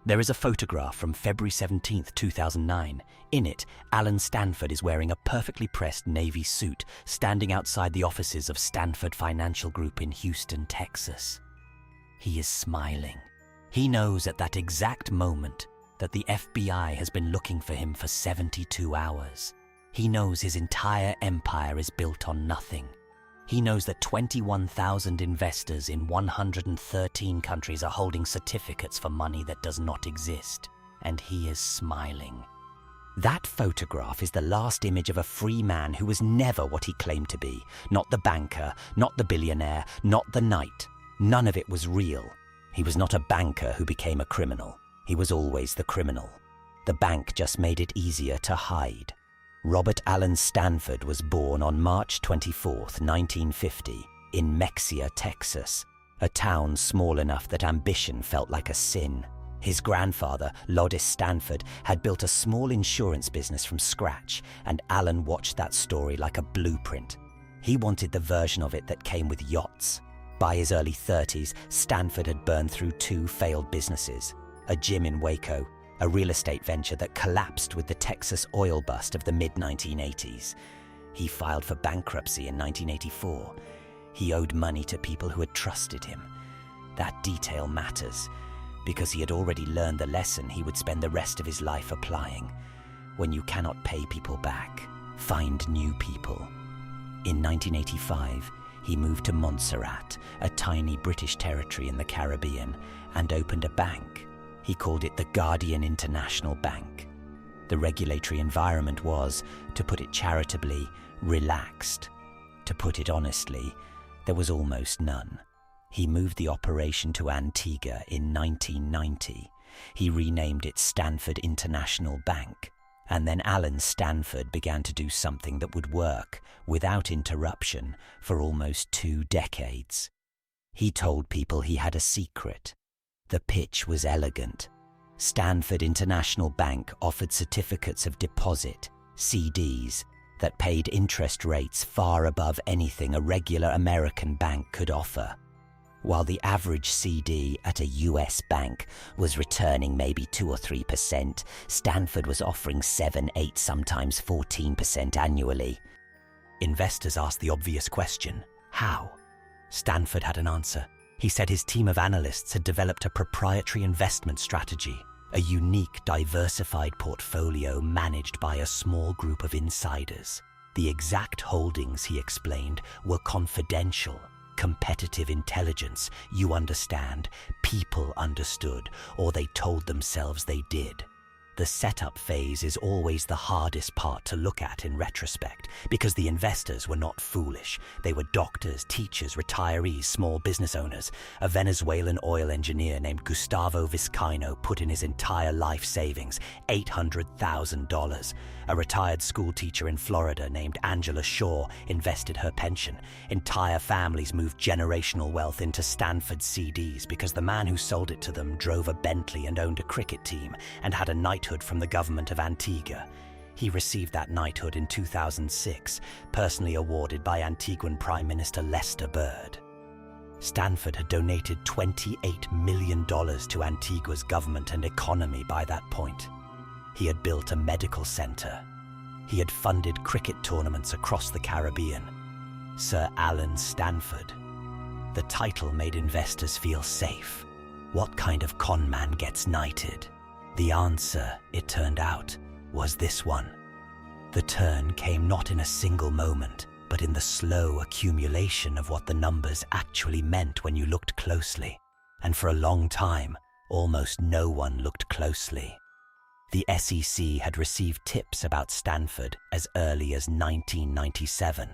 There is a photograph from February 17th, 2009. In it, Alan Stanford is wearing a perfectly pressed navy suit, standing outside the offices of Stanford Financial Group in Houston, Texas. He is smiling. He knows at that exact moment that the FBI has been looking for him for 72 hours. He knows his entire empire is built on nothing. He knows that 21,000 investors in 113 countries are holding certificates for money that does not exist, and he is smiling. That photograph is the last image of a free man who was never what he claimed to be. Not the banker, not the billionaire, not the knight. None of it was real. He was not a banker who became a criminal. He was always the criminal. The bank just made it easier to hide. Robert Alan Stanford was born on March 24, 1950, in Mexia, Texas, a town small enough that ambition felt like a sin. His grandfather, Lodis Stanford, had built a small insurance business from scratch, and Alan watched that story like a blueprint. He wanted the version of it that came with yachts. By his early 30s, Stanford had burned through 2 failed businesses, a gym in Waco, a real estate venture that collapsed with the Texas oil bust of the mid-1980s. He filed for bankruptcy in 1984. He owed money to people who had trusted him. That detail matters, because he had already learned the lesson he would spend the rest of his life applying. When you cannot pay people back, find new people. In 1985, he moved to Montserrat, a tiny British territory in the Caribbean, and opened a bank. He called it the Guardian International Bank. The regulatory environment was, to put it charitably, relaxed. To put it honestly, there was almost none. He moved the operation to Antigua in 1990. He renamed it Stanford International Bank. And then Alan Stanford began to do something that would work, without interruption, for almost 2 decades. He told people he had a secret. The pitch was elegant. Stanford International Bank offered certificates of deposit, CDs, that paid interest rates far above anything a regular American bank could offer. While the average CD at a US bank was returning maybe 2 or 3%, Stanford was offering 7, 8, sometimes 14% annually. Investors asked the obvious question, how? Stanford had an answer. He said his team of analysts had developed a proprietary investment strategy, a unique, diversified portfolio managed by a small group of insiders. The exact holdings, he explained, were confidential. Competitive intelligence, you understand, people understood, or they told themselves they did. The setup phase is always the hardest part to look at in retrospect, because the investors were not foolish. They were doctors, teachers, retirees, small business owners. A Venezuelan oil engineer named Gustavo Vizcaino put in his entire life savings, $800,000. A retired school teacher in Florida named Angela Shaw invested her pension. Entire families moved generational wealth into Stanford CDs because the man who sold it to them drove a Bentley and owned a cricket team and had a knighthood from the government of Antigua. He received that knighthood in 2006, personally awarded by Antiguan Prime Minister Lester Bird. Stanford had donated $28 million to Antigua's government and economy by that point. He had built a medical center. He had funded cricket tournaments across the Caribbean. Sir Alan Stanford. The title made investors feel safe. What kind of con man gets knighted? The answer, it turned out, was this one. The turn came not in a single moment, but in the slow accumulation of what the numbers actually meant when you looked closely. And for a long time, almost no one looked closely. The SEC had received tips about Stanford as early as 1997.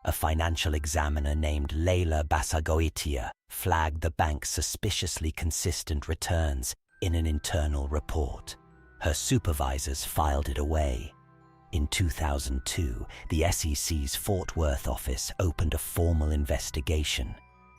A financial examiner named Leila Basagoitia flagged the bank's suspiciously consistent returns in an internal report. Her supervisors filed it away. In 2002, the SEC's Fort Worth office opened a formal investigation.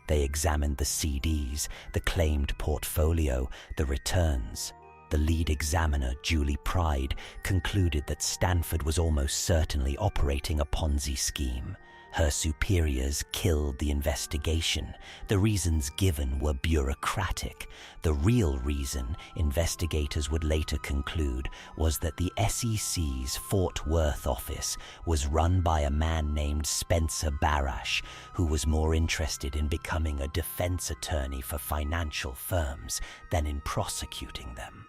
They examined the CDs, the claimed portfolio, the returns. The lead examiner, Julie Pride, concluded that Stanford was almost certainly operating a Ponzi scheme. Her superiors killed the investigation. The reasons given were bureaucratic. The real reason, investigators would later conclude, was that the SEC's Fort Worth office was run by a man named Spencer Barash, who was more interested in becoming a defense attorney for financial firms than in prosecuting them.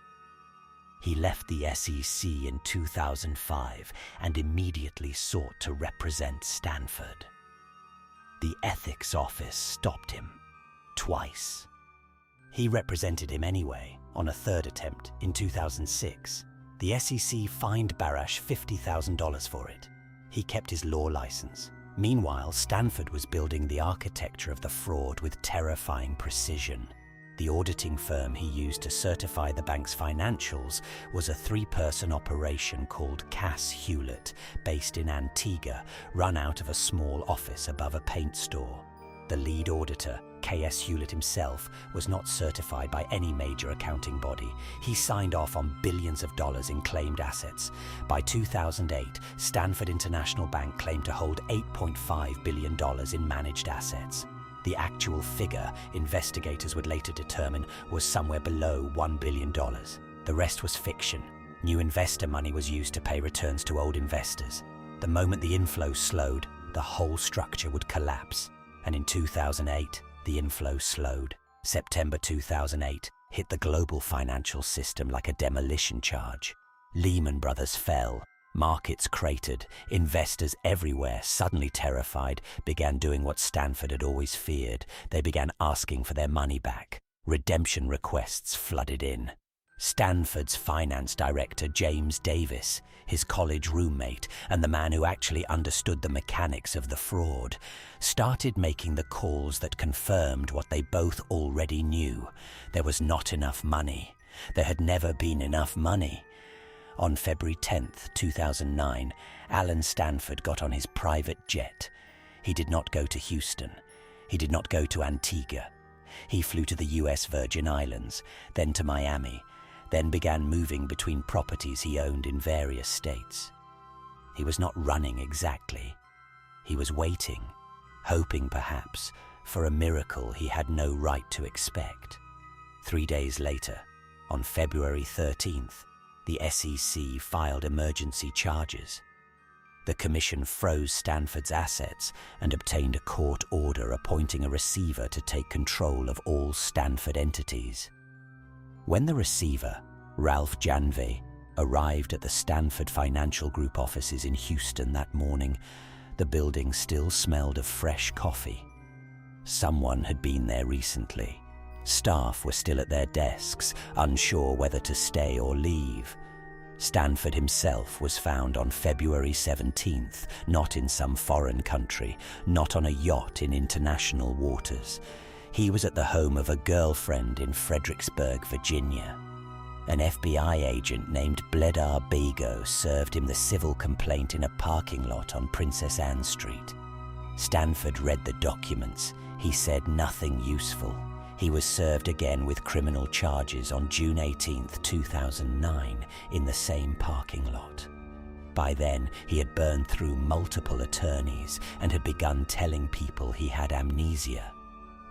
He left the SEC in 2005 and immediately sought to represent Stanford. The ethics office stopped him twice. He represented him anyway on a third attempt in 2006. The SEC fined Barash $50,000 for it. He kept his law license. Meanwhile, Stanford was building the architecture of the fraud with terrifying precision. The auditing firm he used to certify the bank's financials was a three-person operation called Cass Hewlett, based in Antigua, run out of a small office above a paint store. The lead auditor, K.S. Hewlett himself, was not certified by any major accounting body. He signed off on billions of dollars in claimed assets. By 2008, Stanford International Bank claimed to hold $8.5 billion in managed assets. The actual figure, investigators would later determine, was somewhere below $1 billion. The rest was fiction. New investor money was used to pay returns to old investors. The moment the inflow slowed, the whole structure would collapse. And in 2008, the inflow slowed. September 2008 hit the global financial system like a demolition charge. Lehman Brothers fell. Markets cratered. Investors everywhere, suddenly terrified, began doing what Stanford had always feared. They began asking for their money back. Redemption requests flooded in. Stanford's finance director, James Davis, his college roommate, and the man who actually understood the mechanics of the fraud, started making the calls that confirmed what they both already knew. There was not enough money. There had never been enough money. On February 10, 2009, Alan Stanford got on his private jet. He did not go to Houston. He did not go to Antigua. He flew to the US Virgin Islands, then to Miami, then began moving between properties he owned in various states. He was not running exactly. He was waiting, hoping perhaps for a miracle he had no right to expect. 3 days later, on February 13th, the SEC filed emergency charges. The commission froze Stanford's assets and obtained a court order appointing a receiver to take control of all Stanford entities. When the receiver, Ralph Janvey, arrived at the Stanford Financial Group offices in Houston that morning, the building still smelled of fresh coffee. Someone had been there recently. Staff were still at their desks, unsure whether to stay or leave. Stanford himself was found on February 17th, not in some foreign country, not on a yacht in international waters. He was at the home of a girlfriend in Fredericksburg, Virginia. An FBI agent named Bledar Bago served him the civil complaint in a parking lot on Princess Anne Street. Stanford read the documents. He said nothing useful. He was served again with criminal charges on June 18, 2009, in the same parking lot. By then, he had burned through multiple attorneys and had begun telling people he had amnesia.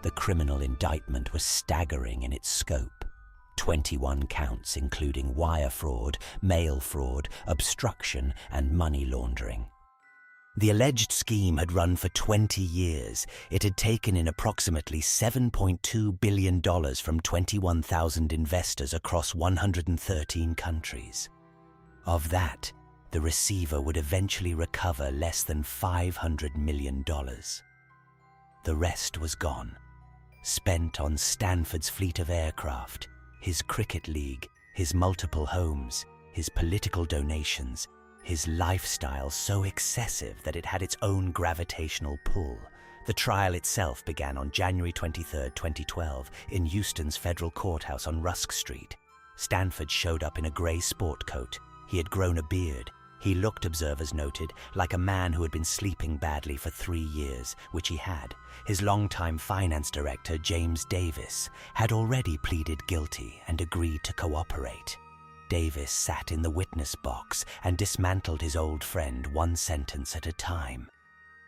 The criminal indictment was staggering in its scope. 21 counts including wire fraud, mail fraud, obstruction, and money laundering. The alleged scheme had run for 20 years. It had taken in approximately $7.2 billion from 21,000 investors across 113 countries. Of that, the receiver would eventually recover less than $500 million. The rest was gone, spent on Stanford's fleet of aircraft, his cricket league, his multiple homes, his political donations, his lifestyle so excessive that it had its own gravitational pull. The trial itself began on January 23, 2012, in Houston's federal courthouse on Rusk Street. Stanford showed up in a gray sport coat. He had grown a beard. He looked, observers noted, like a man who had been sleeping badly for 3 years, which he had. His longtime finance director, James Davis, had already pleaded guilty and agreed to cooperate. Davis sat in the witness box and dismantled his old friend one sentence at a time.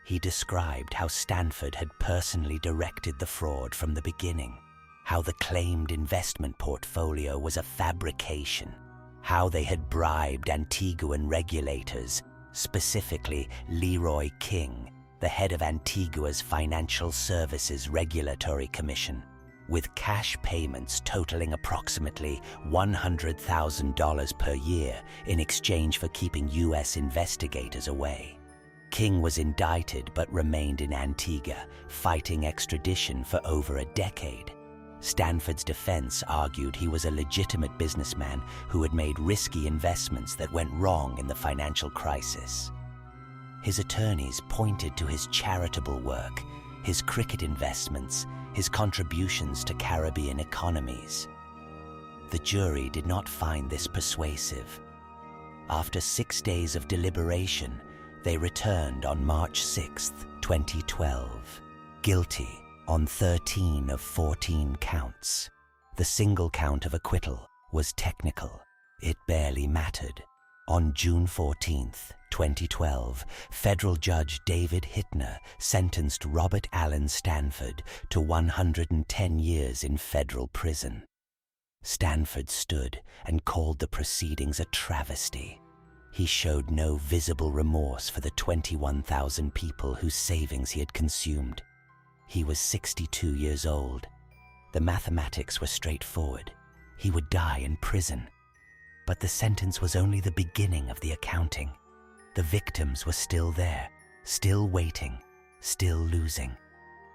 He described how Stanford had personally directed the fraud from the beginning, how the claimed investment portfolio was a fabrication, how they had bribed Antiguan regulators, specifically Leroy King, the head of Antigua's Financial Services Regulatory Commission, with cash payments totaling approximately $100,000 per year in exchange for keeping U.S. investigators away. King was indicted but remained in Antigua, fighting extradition for over a decade. Stanford's defense argued he was a legitimate businessman who had made risky investments that went wrong in the financial crisis. His attorneys pointed to his charitable work, his cricket investments, his contributions to Caribbean economies. The jury did not find this persuasive. After 6 days of deliberation, they returned on March 6, 2012, guilty on 13 of 14 counts. The single count of acquittal was technical. It barely mattered. On June 14, 2012, federal judge David Hittner sentenced Robert Allen Stanford to 110 years in federal prison. Stanford stood and called the proceedings a travesty. He showed no visible remorse for the 21,000 people whose savings he had consumed. He was 62 years old. The mathematics were straightforward. He would die in prison. But the sentence was only the beginning of the accounting. The victims were still there, still waiting, still losing.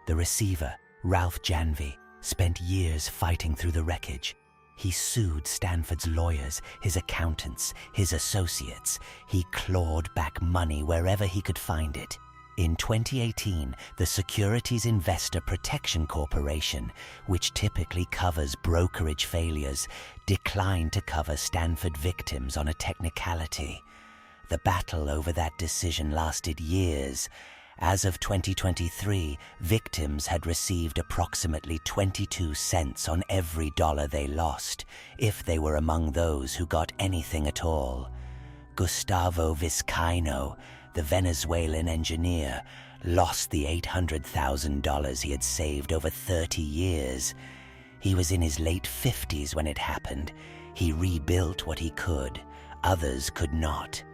The receiver, Ralph Janvey, spent years fighting through the wreckage. He sued Stanford's lawyers, his accountants, his associates. He clawed back money wherever he could find it. In 2018, the Securities Investor Protection Corporation, which typically covers brokerage failures, declined to cover Stanford victims on a technicality. The battle over that decision lasted years. As of 2023, victims had received approximately 22 cents on every dollar they lost, if they were among those who got anything at all. Gustavo Vizcaino, the Venezuelan engineer, lost the $800,000 he had saved over 30 years. He was in his late 50s when it happened. He rebuilt what he could. Others could not.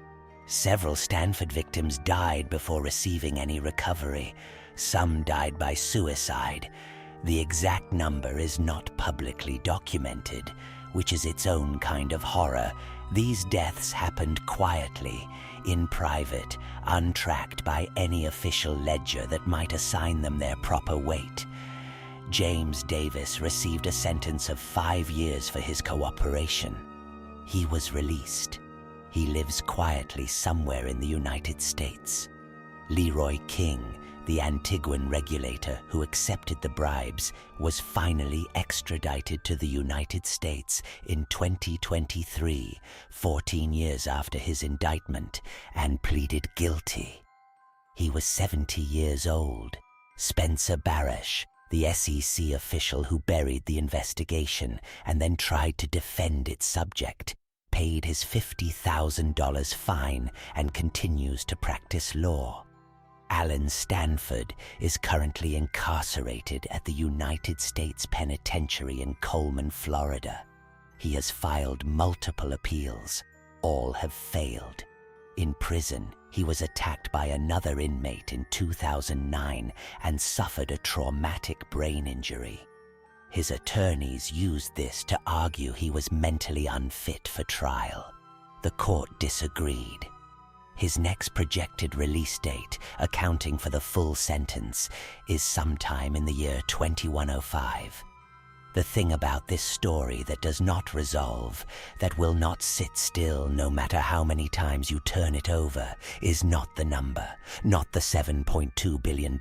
Several Stanford victims died before receiving any recovery. Some died by suicide. The exact number is not publicly documented, which is its own kind of horror. These deaths happened quietly, in private, untracked by any official ledger that might assign them their proper weight. James Davis received a sentence of 5 years for his cooperation. He was released. He lives quietly somewhere in the United States. Leroy King, the Antiguan regulator who accepted the bribes, was finally extradited to the United States in 2023, 14 years after his indictment, and pleaded guilty. He was 70 years old. Spencer Barash, the SEC official who buried the investigation and then tried to defend its subject, paid his $50,000 fine and continues to practice law. Allen Stanford is currently incarcerated at the United States Penitentiary in Coleman, Florida. He has filed multiple appeals. All have failed. In prison, he was attacked by another inmate in 2009 and suffered a traumatic brain injury. His attorneys used this to argue he was mentally unfit for trial. The court disagreed. His next projected release date, accounting for the full sentence, is sometime in the year 2105. The thing about this story that does not resolve, that will not sit still no matter how many times you turn it over, is not the number, not the $7.2 billion,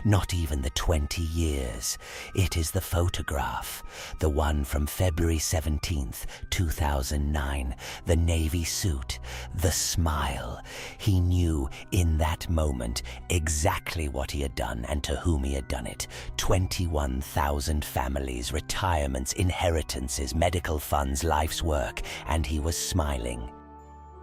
not even the 20 years. It is the photograph, the one from February 17th, 2009, the navy suit, the smile. He knew in that moment exactly what he had done and to whom he had done it. 21,000 families, retirements, inheritances, medical funds, life's work, and he was smiling.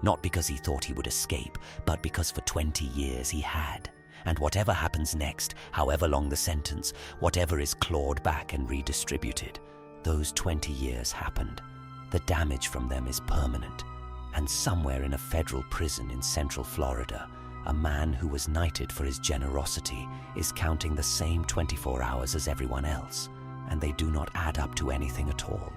Not because he thought he would escape, but because for 20 years he had. And whatever happens next, however long the sentence, whatever is clawed back and redistributed, those 20 years happened. The damage from them is permanent. And somewhere in a federal prison in central Florida, a man who was knighted for his generosity is counting the same 24 hours as everyone else, and they do not add up to anything at all.